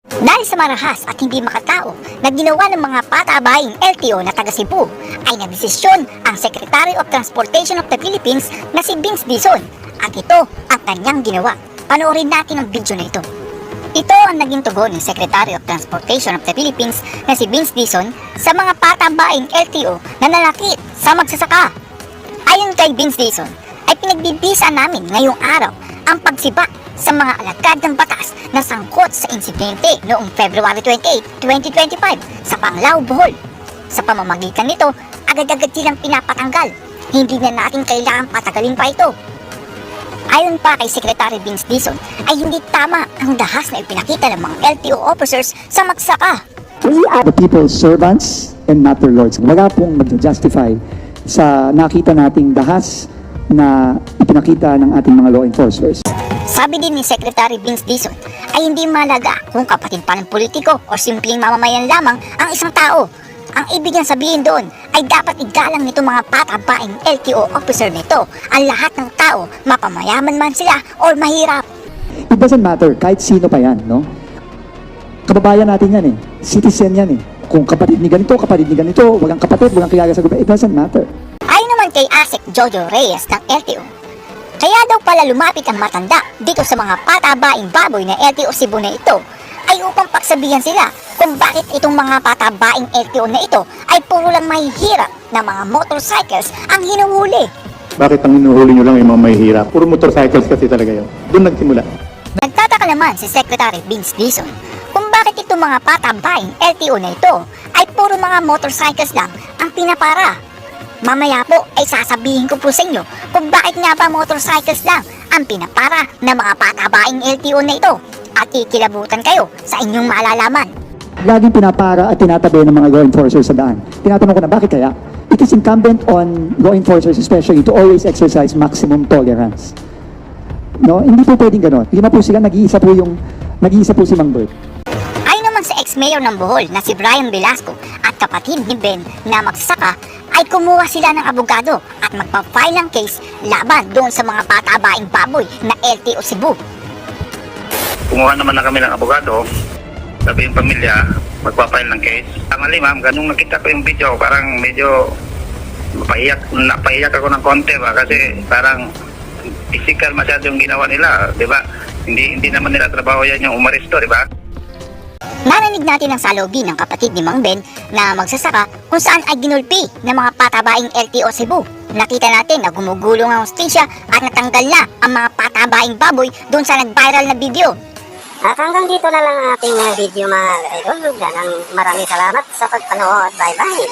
Dahil sa marahas at hindi makatao na ginawa ng mga patabaying LTO na taga Cebu, ay nagdesisyon ang Secretary of Transportation of the Philippines na si Vince Dizon at ito ang kanyang ginawa. Panoorin natin ang video na ito. Ito ang naging tugon ng Secretary of Transportation of the Philippines na si Vince Dizon sa mga patabaying LTO na nalakit sa magsasaka. Ayon kay Vince Dizon, ay pinagbibisa namin ngayong araw ang pagsibak sa mga alagad ng batas na sangkot sa insidente noong February 28, 2025 sa Panglao, Bohol. Sa pamamagitan nito, agad-agad silang pinapatanggal. Hindi na natin kailangang patagalin pa ito. Ayon pa kay Secretary Vince Dizon, ay hindi tama ang dahas na ipinakita ng mga LTO officers sa magsaka. We are the people's servants and not their lords. Wala pong mag-justify sa nakita nating dahas na ipinakita ng ating mga law enforcers. Sabi din ni Secretary Vince Dizon ay hindi malaga kung kapatid pa ng politiko o simpleng mamamayan lamang ang isang tao. Ang ibig niyang sabihin doon ay dapat igalang nito mga patabaing LTO officer nito ang lahat ng tao, mapamayaman man sila o mahirap. It doesn't matter kahit sino pa yan, no? Kababayan natin yan eh. Citizen yan eh. Kung kapatid ni ganito, walang kapatid, walang kilala sa gobyerno, it doesn't matter. Ayon naman kay ASEC Jojo Reyes ng LTO, kaya daw pala lumapit ang matanda dito sa mga patabaing baboy na LTO Cebu na ito ay upang pagsabihan sila kung bakit itong mga patabaing LTO na ito ay puro lang mahihirap na mga motorcycles ang hinuhuli. Bakit ang hinuhuli nyo lang yung mga mahihirap? Puro motorcycles kasi talaga yun. Doon nagsimula. Nagtataka naman si Secretary Vince Dizon kung bakit itong mga patabaing LTO na ito ay puro mga motorcycles lang ang pinapara. Mamaya po ay sasabihin ko po sa inyo kung bakit nga ba motorcycles lang ang pinapara ng mga patabaing LTO na ito at ikilabutan kayo sa inyong malalaman. Laging pinapara at tinatabi ng mga law enforcers sa daan. Tinatanong ko na bakit kaya? It is incumbent on law enforcers especially to always exercise maximum tolerance. No, hindi po pwedeng ganon. Lima po sila, nag-iisa po si Mang Bert. Ayon naman sa ex-mayor ng Bohol na si Brian Velasco at kapatid ni Ben na magsasaka ay kumuha sila ng abogado at magpa-file ng case laban doon sa mga patabaing baboy na LTO Cebu. Kumuha naman na kami ng abogado, sabi yung pamilya, magpa-file ng case. Tangali ma'am, ganung nakita ko yung video, parang medyo napaiyak ako ng konti ba, kasi parang physical masyado yung ginawa nila, di ba? Hindi naman nila trabaho yan yung umaresto, di ba? Narinig natin ang salobin ng kapatid ni Mang Ben na magsasaka kung saan ay ginulpi ng mga patabaing LTO Cebu. Nakita natin na gumugulong ang hustisya at natanggal na ang mga patabaing baboy doon sa nag-viral na video. At hanggang dito na lang ang ating video mga idol. Maraming salamat sa pagpanood. Bye-bye!